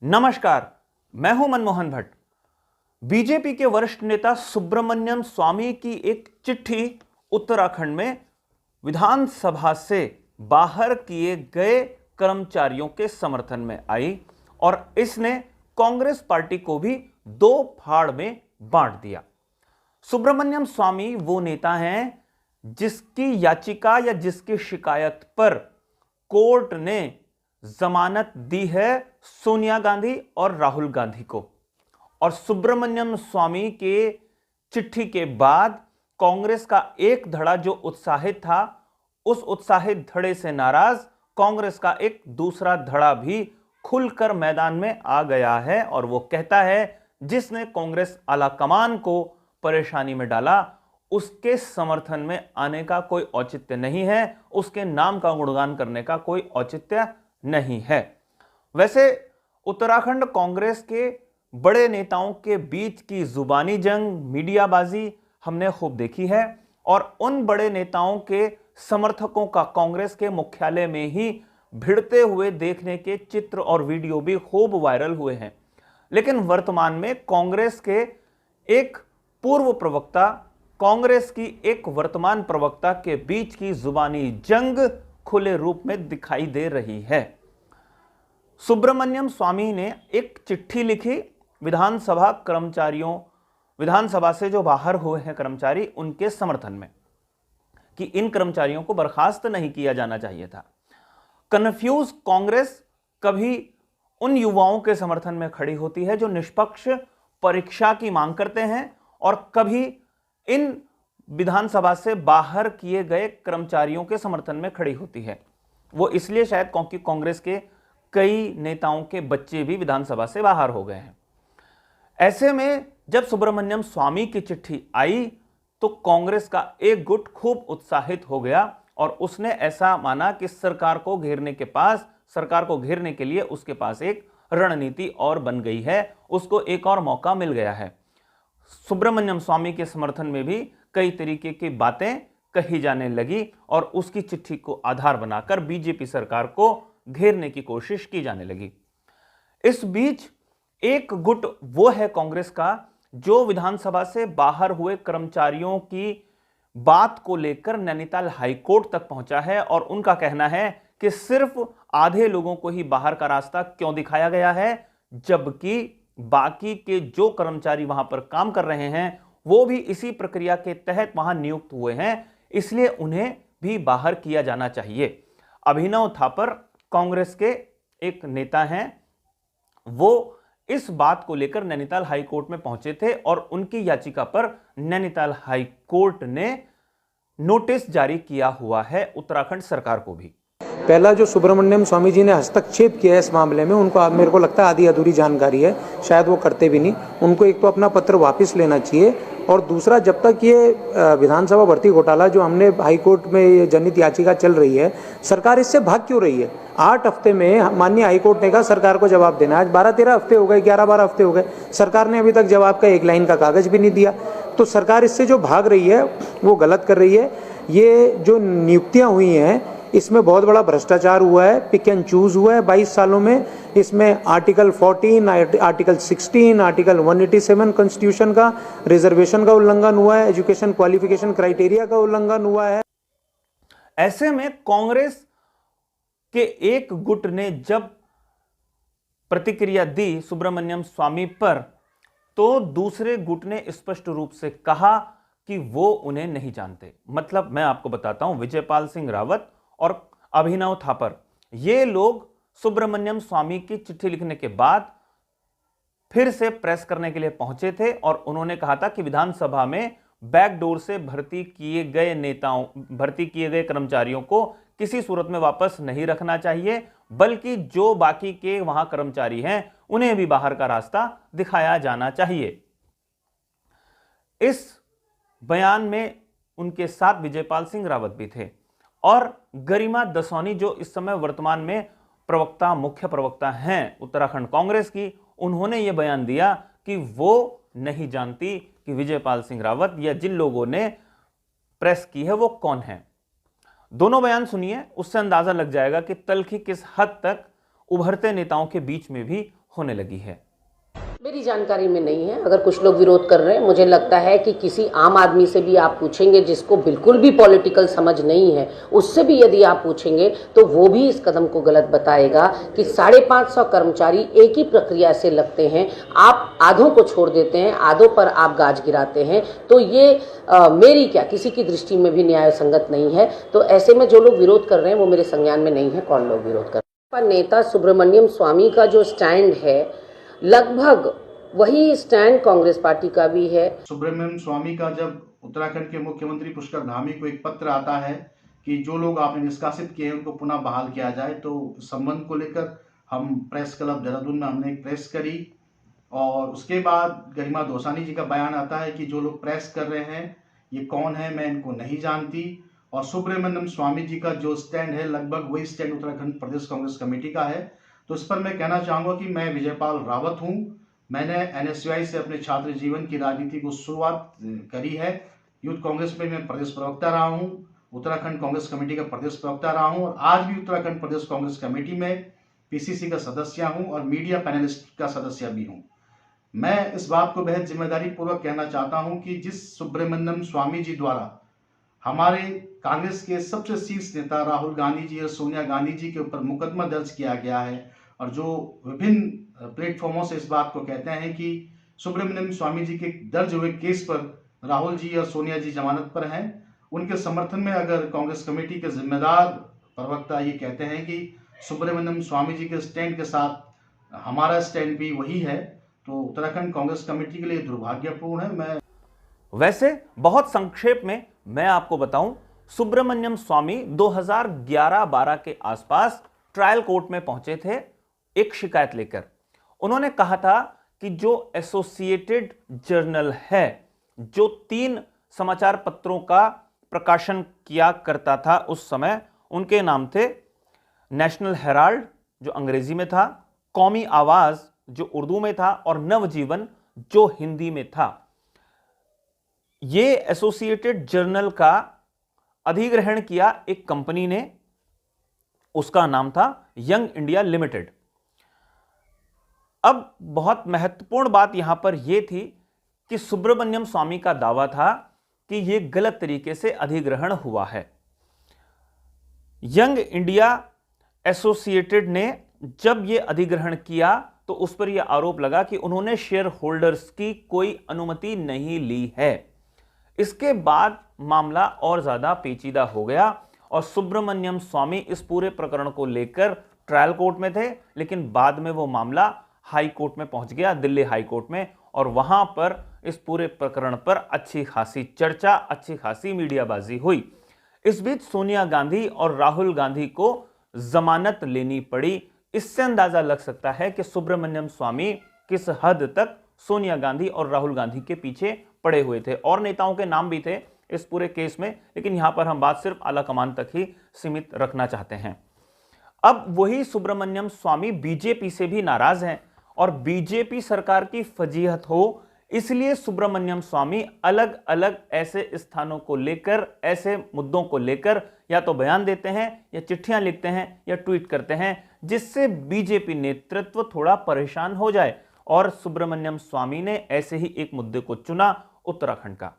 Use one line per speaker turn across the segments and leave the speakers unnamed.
नमस्कार, मैं हूं मनमोहन भट्ट। बीजेपी के वरिष्ठ नेता सुब्रमण्यम स्वामी की एक चिट्ठी उत्तराखंड में विधानसभा से बाहर किए गए कर्मचारियों के समर्थन में आई और इसने कांग्रेस पार्टी को भी दो फाड़ में बांट दिया। सुब्रमण्यम स्वामी वो नेता हैं जिसकी याचिका या जिसकी शिकायत पर कोर्ट ने जमानत दी है सोनिया गांधी और राहुल गांधी को। और सुब्रमण्यम स्वामी के चिट्ठी के बाद कांग्रेस का एक धड़ा जो उत्साहित था, उस उत्साहित धड़े से नाराज कांग्रेस का एक दूसरा धड़ा भी खुलकर मैदान में आ गया है और वो कहता है जिसने कांग्रेस आलाकमान को परेशानी में डाला उसके समर्थन में आने का कोई औचित्य नहीं है, उसके नाम का गुणगान करने का कोई औचित्य नहीं है। वैसे उत्तराखंड कांग्रेस के बड़े नेताओं के बीच की जुबानी जंग, मीडियाबाजी हमने खूब देखी है और उन बड़े नेताओं के समर्थकों का कांग्रेस के मुख्यालय में ही भिड़ते हुए देखने के चित्र और वीडियो भी खूब वायरल हुए हैं। लेकिन वर्तमान में कांग्रेस के एक पूर्व प्रवक्ता, कांग्रेस की एक वर्तमान प्रवक्ता के बीच की जुबानी जंग खुले रूप में दिखाई दे रही है। सुब्रमण्यम स्वामी ने एक चिट्ठी लिखी विधानसभा से जो बाहर हुए हैं कर्मचारी, उनके समर्थन में कि इन कर्मचारियों को बर्खास्त नहीं किया जाना चाहिए था। कन्फ्यूज कांग्रेस कभी उन युवाओं के समर्थन में खड़ी होती है जो निष्पक्ष परीक्षा की मांग करते हैं और कभी इन विधानसभा से बाहर किए गए कर्मचारियों के समर्थन में खड़ी होती है। वो इसलिए शायद क्योंकि कांग्रेस के कई नेताओं के बच्चे भी विधानसभा से बाहर हो गए हैं। ऐसे में जब सुब्रमण्यम स्वामी की चिट्ठी आई तो कांग्रेस का एक गुट खूब उत्साहित हो गया और उसने ऐसा माना कि सरकार को घेरने के लिए उसके पास एक रणनीति और बन गई है, उसको एक और मौका मिल गया है। सुब्रमण्यम स्वामी के समर्थन में भी कई तरीके की बातें कही जाने लगी और उसकी चिट्ठी को आधार बनाकर बीजेपी सरकार को घेरने की कोशिश की जाने लगी। इस बीच एक गुट वो है कांग्रेस का जो विधानसभा से बाहर हुए कर्मचारियों की बात को लेकर नैनीताल हाईकोर्ट तक पहुंचा है और उनका कहना है कि सिर्फ आधे लोगों को ही बाहर का रास्ता क्यों दिखाया गया है, जबकि बाकी के जो कर्मचारी वहां पर काम कर रहे हैं वो भी इसी प्रक्रिया के तहत वहां नियुक्त हुए हैं, इसलिए उन्हें भी बाहर किया जाना चाहिए। अभिनव थापर कांग्रेस के एक नेता हैं, वो इस बात को लेकर नैनीताल हाईकोर्ट में पहुंचे थे और उनकी याचिका पर नैनीताल हाईकोर्ट ने नोटिस जारी किया हुआ है उत्तराखंड सरकार को भी।
पहला जो सुब्रमण्यम स्वामी जी ने हस्तक्षेप किया है इस मामले में, उनको मेरे को लगता है आधी अधूरी जानकारी है, शायद वो करते भी नहीं। उनको एक तो अपना पत्र वापस लेना चाहिए और दूसरा, जब तक ये विधानसभा भर्ती घोटाला जो हमने हाईकोर्ट में जनहित याचिका चल रही है, सरकार इससे भाग क्यों रही है? 8 हफ्ते में माननीय हाईकोर्ट ने कहा सरकार को जवाब देना, आज 12-13 हफ्ते हो गए, 11-12 हफ्ते हो गए, सरकार ने अभी तक जवाब का एक लाइन का कागज भी नहीं दिया। तो सरकार इससे जो भाग रही है वो गलत कर रही है। ये जो नियुक्तियां हुई हैं इसमें बहुत बड़ा भ्रष्टाचार हुआ है, पिक एंड चूज हुआ है 22 सालों में। इसमें आर्टिकल 14, आर्टिकल 16, आर्टिकल 187 कॉन्स्टिट्यूशन का, रिजर्वेशन का उल्लंघन हुआ है, एजुकेशन क्वालिफिकेशन क्राइटेरिया का उल्लंघन हुआ है।
ऐसे में कांग्रेस के एक गुट ने जब प्रतिक्रिया दी सुब्रमण्यम स्वामी पर, तो दूसरे गुट ने स्पष्ट रूप से कहा कि वो उन्हें नहीं जानते। मतलब मैं आपको बताता हूं, विजयपाल सिंह रावत और अभिनव थापर, ये लोग सुब्रमण्यम स्वामी की चिट्ठी लिखने के बाद फिर से प्रेस करने के लिए पहुंचे थे और उन्होंने कहा था कि विधानसभा में बैकडोर से भर्ती किए गए कर्मचारियों को किसी सूरत में वापस नहीं रखना चाहिए, बल्कि जो बाकी के वहां कर्मचारी हैं उन्हें भी बाहर का रास्ता दिखाया जाना चाहिए। इस बयान में उनके साथ विजयपाल सिंह रावत भी थे और गरिमा दसौनी जो इस समय वर्तमान में मुख्य प्रवक्ता हैं उत्तराखंड कांग्रेस की, उन्होंने यह बयान दिया कि वो नहीं जानती कि विजयपाल सिंह रावत या जिन लोगों ने प्रेस की है वो कौन है। दोनों बयान सुनिए, उससे अंदाजा लग जाएगा कि तल्खी किस हद तक उभरते नेताओं के बीच में भी होने लगी है।
मेरी जानकारी में नहीं है। अगर कुछ लोग विरोध कर रहे हैं, मुझे लगता है कि किसी आम आदमी से भी आप पूछेंगे जिसको बिल्कुल भी पॉलिटिकल समझ नहीं है, उससे भी यदि आप पूछेंगे तो वो भी इस कदम को गलत बताएगा कि 550 कर्मचारी एक ही प्रक्रिया से लगते हैं, आप आधों को छोड़ देते हैं, आधों पर आप गाज गिराते हैं, तो ये मेरी क्या किसी की दृष्टि में भी न्याय संगत नहीं है। तो ऐसे में जो लोग विरोध कर रहे हैं वो मेरे संज्ञान में नहीं है कौन लोग विरोध कर रहे हैं। नेता सुब्रमण्यम स्वामी का जो स्टैंड है लगभग वही स्टैंड कांग्रेस पार्टी का भी है।
सुब्रमण्यम स्वामी का जब उत्तराखंड के मुख्यमंत्री पुष्कर धामी को एक पत्र आता है कि जो लोग आपने निष्कासित किए हैं उनको पुनः बहाल किया जाए, तो इस संबंध को लेकर हम प्रेस क्लब देहरादून में हमने एक प्रेस करी और उसके बाद गरिमा दोसानी जी का बयान आता है कि जो लोग प्रेस कर रहे हैं ये कौन है, मैं इनको नहीं जानती। और सुब्रमण्यम स्वामी जी का जो स्टैंड है लगभग वही स्टैंड उत्तराखंड प्रदेश कांग्रेस कमेटी का है। तो इस पर मैं कहना चाहूँगा कि मैं विजयपाल रावत हूँ। मैंने एनएसयूआई से अपने छात्र जीवन की राजनीति को शुरुआत करी है। यूथ कांग्रेस में मैं प्रदेश प्रवक्ता रहा हूँ, उत्तराखंड कांग्रेस कमेटी का प्रदेश प्रवक्ता रहा हूँ और आज भी उत्तराखंड प्रदेश कांग्रेस कमेटी में पीसीसी का सदस्य हूँ और मीडिया पैनलिस्ट का सदस्य भी हूँ। मैं इस बात को बेहद जिम्मेदारी पूर्वक कहना चाहता हूँ कि जिस सुब्रमण्यम स्वामी जी द्वारा हमारे कांग्रेस के सबसे शीर्ष नेता राहुल गांधी जी और सोनिया गांधी जी के ऊपर मुकदमा दर्ज किया गया है और जो विभिन्न प्लेटफॉर्मों से इस बात को कहते हैं कि सुब्रमण्यम स्वामी जी के दर्ज हुए केस पर राहुल जी और सोनिया जी जमानत पर हैं, उनके समर्थन में अगर कांग्रेस कमेटी के जिम्मेदार प्रवक्ता ये कहते हैं कि सुब्रमण्यम स्वामी जी के स्टैंड के साथ हमारा स्टैंड भी वही है, तो उत्तराखंड कांग्रेस कमेटी के लिए दुर्भाग्यपूर्ण है। मैं
वैसे बहुत संक्षेप में मैं आपको बताऊं, सुब्रमण्यम स्वामी 2011-12 के आसपास ट्रायल कोर्ट में पहुंचे थे एक शिकायत लेकर। उन्होंने कहा था कि जो एसोसिएटेड जर्नल है, जो 3 समाचार पत्रों का प्रकाशन किया करता था उस समय, उनके नाम थे नेशनल हेराल्ड जो अंग्रेजी में था, कौमी आवाज जो उर्दू में था और नवजीवन जो हिंदी में था। ये एसोसिएटेड जर्नल का अधिग्रहण किया एक कंपनी ने, उसका नाम था यंग इंडिया लिमिटेड। अब बहुत महत्वपूर्ण बात यहां पर यह थी कि सुब्रमण्यम स्वामी का दावा था कि यह गलत तरीके से अधिग्रहण हुआ है। यंग इंडिया एसोसिएटेड ने जब यह अधिग्रहण किया तो उस पर यह आरोप लगा कि उन्होंने शेयर होल्डर्स की कोई अनुमति नहीं ली है। इसके बाद मामला और ज्यादा पेचीदा हो गया और सुब्रमण्यम स्वामी इस पूरे प्रकरण को लेकर ट्रायल कोर्ट में थे, लेकिन बाद में वो मामला हाई कोर्ट में पहुंच गया, दिल्ली हाई कोर्ट में, और वहां पर इस पूरे प्रकरण पर अच्छी खासी चर्चा, अच्छी खासी मीडियाबाजी हुई। इस बीच सोनिया गांधी और राहुल गांधी को जमानत लेनी पड़ी। इससे अंदाजा लग सकता है कि सुब्रमण्यम स्वामी किस हद तक सोनिया गांधी और राहुल गांधी के पीछे पड़े हुए थे। और नेताओं के नाम भी थे इस पूरे केस में, लेकिन यहां पर हम बात सिर्फ आला कमान तक ही सीमित रखना चाहते हैं। अब वही सुब्रमण्यम स्वामी बीजेपी से भी नाराज हैं और बीजेपी सरकार की फजीहत हो, इसलिए सुब्रमण्यम स्वामी अलग अलग ऐसे स्थानों को लेकर, ऐसे मुद्दों को लेकर या तो बयान देते हैं या चिट्ठियां लिखते हैं या ट्वीट करते हैं, जिससे बीजेपी नेतृत्व थोड़ा परेशान हो जाए। और सुब्रमण्यम स्वामी ने ऐसे ही एक मुद्दे को चुना, उत्तराखंड का।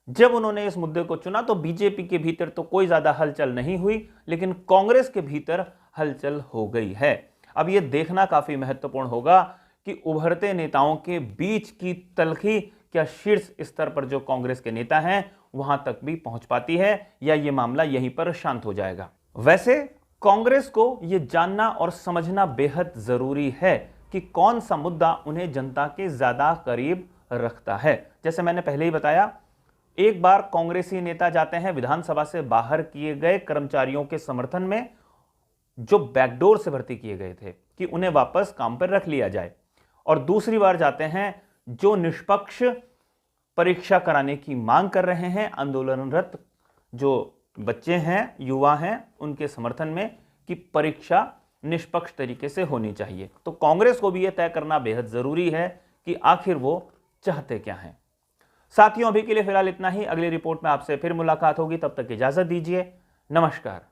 जब उन्होंने इस मुद्दे को चुना तो बीजेपी के भीतर तो कोई ज्यादा हलचल नहीं हुई, लेकिन कांग्रेस के भीतर हलचल हो गई है। अब यह देखना काफी महत्वपूर्ण होगा कि उभरते नेताओं के बीच की तलखी क्या शीर्ष स्तर पर जो कांग्रेस के नेता हैं वहां तक भी पहुंच पाती है, या यह मामला यहीं पर शांत हो जाएगा। वैसे कांग्रेस को यह जानना और समझना बेहद जरूरी है कि कौन सा मुद्दा उन्हें जनता के ज्यादा करीब रखता है। जैसे मैंने पहले ही बताया, एक बार कांग्रेसी नेता जाते हैं विधानसभा से बाहर किए गए कर्मचारियों के समर्थन में जो बैकडोर से भर्ती किए गए थे कि उन्हें वापस काम पर रख लिया जाए, और दूसरी बार जाते हैं जो निष्पक्ष परीक्षा कराने की मांग कर रहे हैं, आंदोलनरत जो बच्चे हैं, युवा हैं, उनके समर्थन में कि परीक्षा निष्पक्ष तरीके से होनी चाहिए। तो कांग्रेस को भी यह तय करना बेहद जरूरी है कि आखिर वो चाहते क्या हैं। साथियों, अभी के लिए फिलहाल इतना ही। अगली रिपोर्ट में आपसे फिर मुलाकात होगी, तब तक इजाजत दीजिए। नमस्कार।